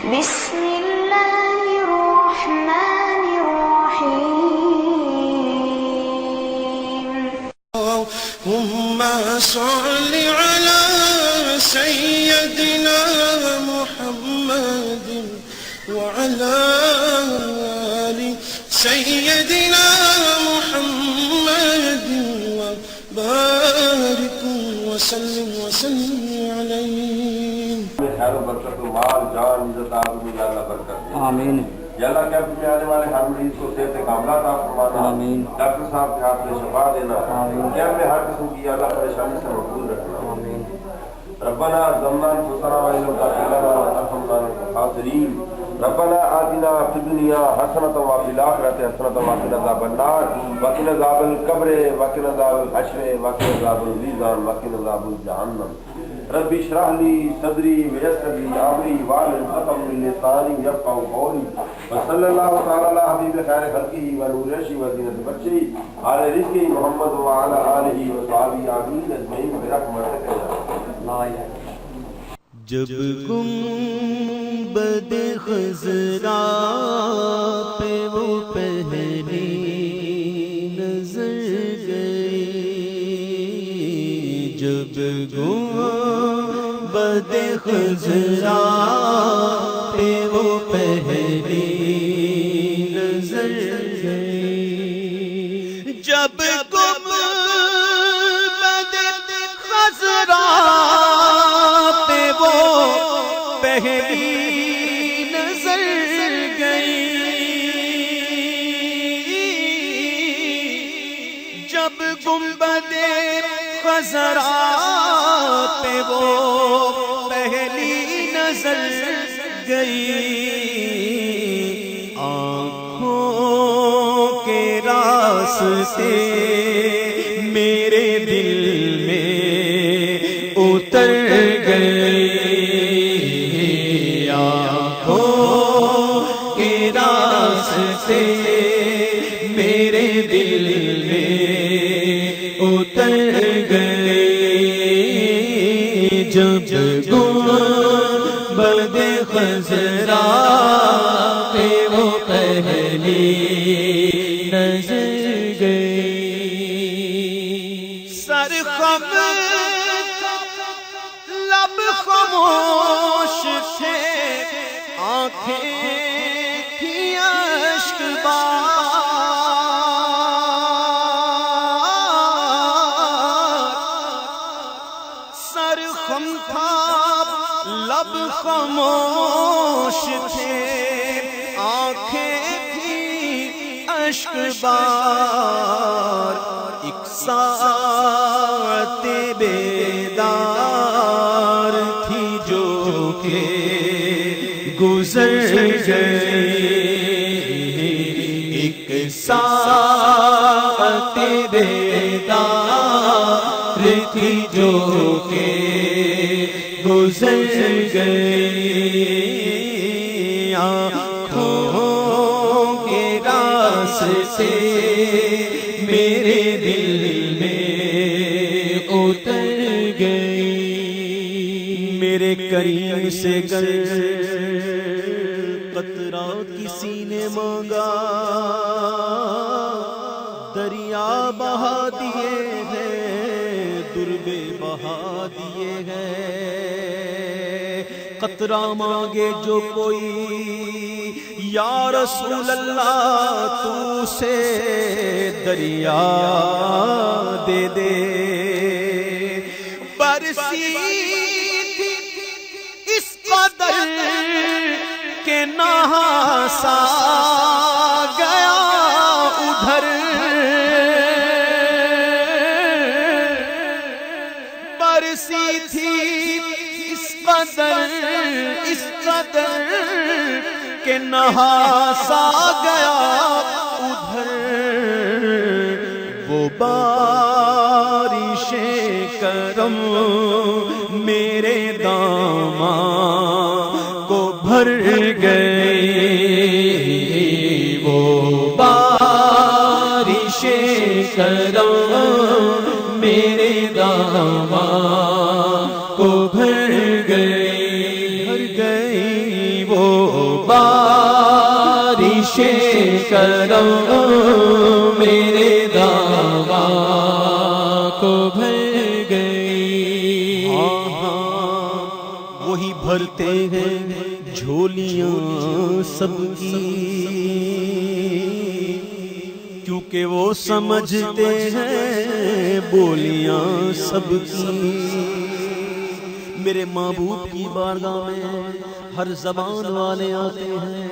بسم اللہ الرحمن الرحیم اللهم صل على سيدنا محمد وعلى آل سيدنا محمد وبارك وسلم عليه. خیر و برکت و مال جان عزت آبرو یا اللہ برکت دے. آمین. یا اللہ کیمپ میں آنے والے ہر مریض کو صحت کاملہ عطا فرمانا. آمین. ڈاکٹر صاحب کے ہاتھ میں شفا دینا. آمین. کیمپ میں ہر قسم کی یا اللہ پریشانی سے محفوظ رکھنا. آمین. ربنا ظلمنا انفسنا وان لم تغفر لنا وترحمنا لنكن من الخاسرین. ربنا آتنا فی الدنیا حسنۃ وفی الآخرۃ حسنۃ وقنا عذاب النار وقنا عذاب القبر وقنا عذاب الحشر وقنا عذاب المیزان وقنا عذاب جہنم. ربی اشرح لی صدری ویسر لی امری واحلل عقدۃ من لسانی یفقهوا قولی. وصلی اللہ تعالی علی حبیب خیر خلقہ ونور عرشہ وزینۃ بچہ آل رزق محمد وعلی آلہ وصحبہ اجمعین اجمعین برحمتک یا اللہ. جب گنبد خضرا پہ وہ پہلی نظر گئی، جب گنبد خضرا پہ وہ پہلی نظر گئی، جب گنبد خضرا پہلی نظر گئی، جب گنبد خضرا پہ وہ پہلی نظر گئی، آنکھوں کے راستے میرے دل میں اتر گئے، میرے دل میں اتر گئے، جب گنبد خضرا پہ وہ پہلی نظر گئی. سر خم لب خاموش تھے، آنکھیں سر خم تھا لب خاموش تھے، آنکھیں تھی اشک بار، ایک ساعت بیدار تھی جو کہ گزر گئی، ایک ساعت بیدار تھی جو کہ گزر گئی، آنکھوں کے راستے میرے دل میں اتر گئی. میرے کریم سے گر قطرہ کسی نے مانگا، دریا بہا دیے ہیں، دربے بہا دیے ہیں. قطرہ مانگے جو کوئی یا رسول اللہ تو سے دریا دے دے. برسی تھی اس قدر کہ نہاسا گیا ادھر، برسی تھی اس قدر کہ نہاسا گیا ادھر. وہ بارش کرم میرے داماں کو بھر گئی، وہ بارش کرم میرے داماں کو بھر گئی، وہ بارش کرم میرے داماں کو بھر گئی۔ وہی بھرتے ہیں جھولیاں سب کی، کیونکہ وہ سمجھتے ہیں بولیاں سب کی۔ میرے محبوب کی بارگاہ میں ہر زبان والے آتے ہیں،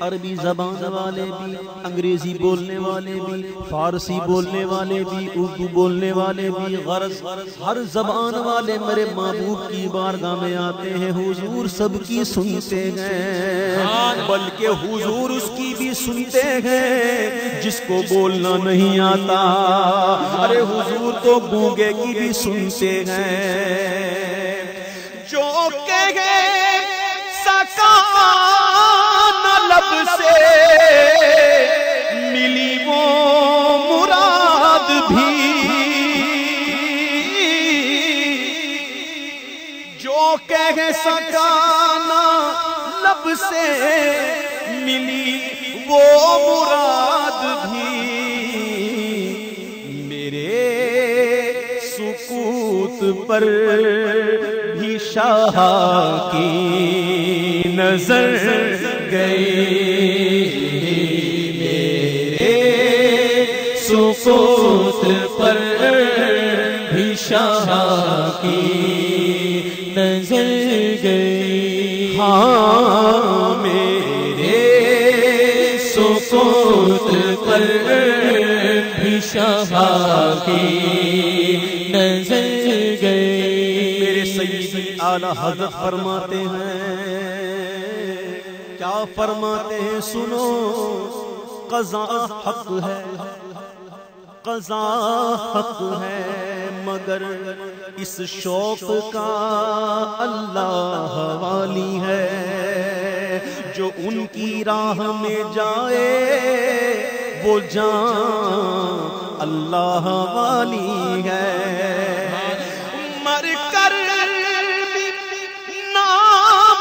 عربی زبان والے بھی، انگریزی بولنے والے بھی، فارسی بولنے والے بھی، اردو بولنے والے بھی، غرض ہر زبان والے میرے محبوب کی بارگاہ میں آتے ہیں۔ حضور سب کی سنتے ہیں، بلکہ حضور اس کی بھی سنتے ہیں جس کو بولنا نہیں آتا۔ ارے حضور تو گونگے کی بھی سنتے ہیں۔ جو کہے سکان لب سے ملی وہ مراد بھی، جو کہے سکان لب سے ملی وہ مراد بھی، میرے سکوت پر بھی شاہ کی نظر گئی، میرے سکوت پر بھی شاہ کی نظر گئی۔ ہاں میرے سکوت پر بھی شاہ کی نظر گئی۔ میرے سیدی اعلیٰ حضرت فرماتے ہیں، کیا فرماتے ہیں سنو، قضا حق ہے، قضا حق ہے، مگر اس شوق کا اللہ والی ہے، جو ان کی راہ میں جائے وہ جان اللہ والی ہے۔ مر کر بھی نہ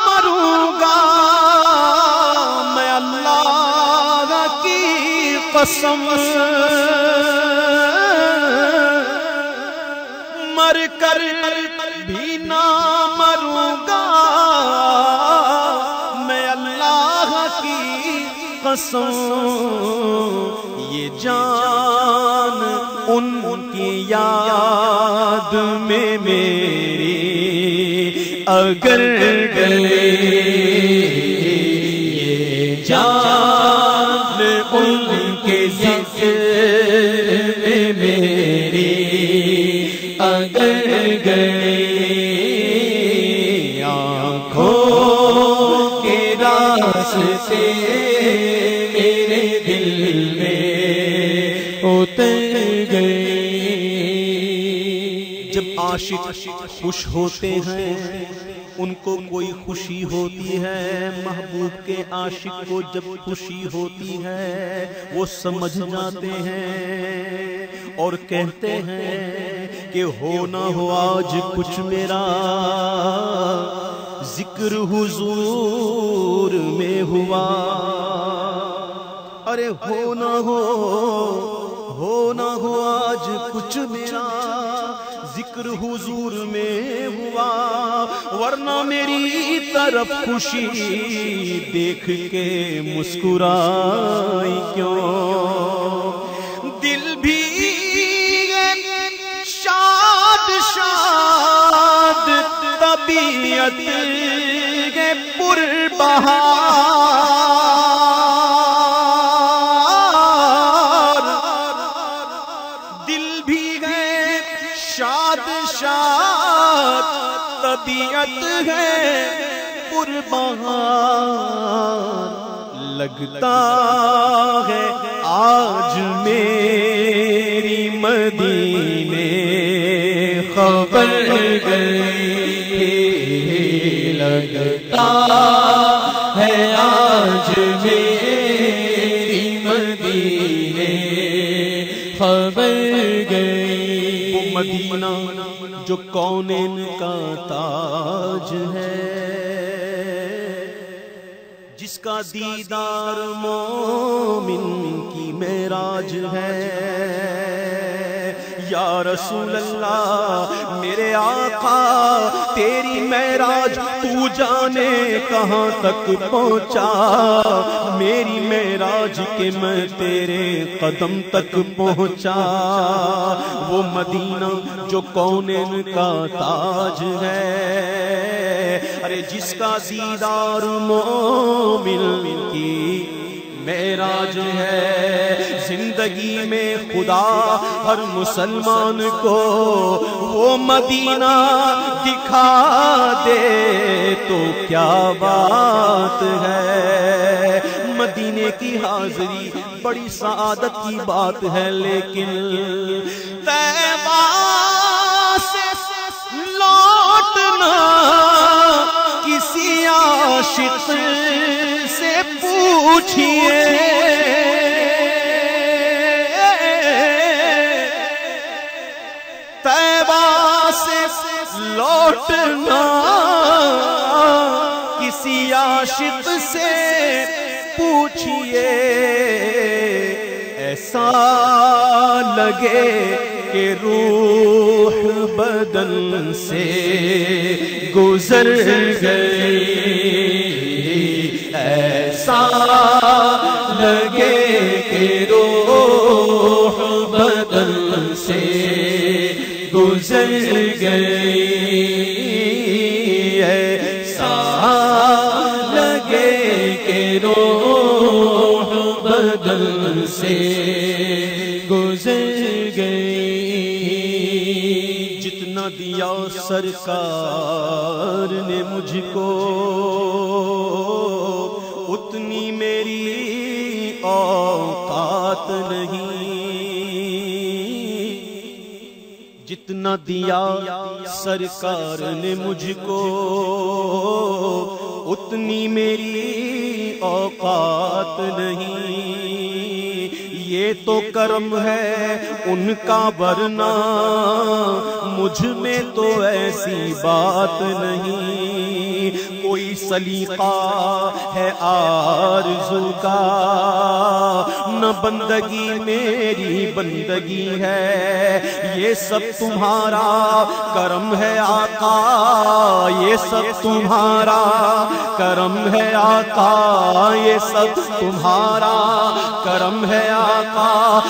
مروں گا میں اللہ کی قسم، مر کر بھی نہ مروں گا میں اللہ کی قسم، یہ جان ان کی یاد میں میری اگر گئی، یہ جان ان کے ذکر میں میری اگر گئی، آنکھوں کے راستے میرے دل میں اتر گئی۔ جب عاشق خوش ہوتے ہیں ان کو کوئی خوشی ہوتی ہے، محبوب کے عاشق کو جب خوشی ہوتی ہے وہ سمجھ جاتے ہیں اور کہتے ہیں کہ ہو نہ ہو آج کچھ میرا ذکر حضور میں ہوا، ارے ہو نہ ہو آج کچھ میرا ذکر حضور میں ہوا، ورنہ میری طرف خوشی دیکھ کے مسکرائی کیوں، دل بھی شاد شاد طبیعت کے پربہار، دل بھی ہے شاد شاد طبیعت ہے پربہار، لگتا ہے آج میری مدینے خبر گئی، لگتا ہے آج میری مدینے خبر گئی۔ وہ مدینہ جو کونین کا تاج ہے، جس کا دیدار مومن کی معراج ہے، یا رسول اللہ میرے آقا تیری معراج تو جانے کہاں تک پہنچا، میری معراج کے میں تیرے قدم تک پہنچا، وہ مدینہ جو کونین کا تاج ہے، ارے جس کا دیدار مومن کی معراج ہے، زندگی میں خدا ہر مسلمان کو وہ مدینہ دکھا دے تو کیا بات ہے۔ مدینے کی حاضری بڑی سعادت کی بات ہے، لیکن طیبہ سے لوٹنا کسی عاشق سے پوچھئے، طیبہ سے لوٹنا کسی عاشق سے پوچھئے، ایسا لگے کہ روح بدن سے گزر گئی، ایسا لگے کہ روح بدن سے گزر گئی، ایسا لگے کہ روح بدن سے گزر گئی۔ جتنا دیا سرکار نے مجھ کو اتنی میری اوقات نہیں، جتنا دیا سرکار نے مجھ کو اتنی میری اوقات نہیں، یہ تو کرم ہے ان کا ورنہ مجھ میں تو ایسی بات نہیں، کوئی سلیقہ ہے آرزو کا، نہ بندگی میری بندگی ہے، یہ سب تمہارا کرم ہے آقا، یہ سب تمہارا کرم ہے آقا، یہ سب تمہارا کرم ہے آقا۔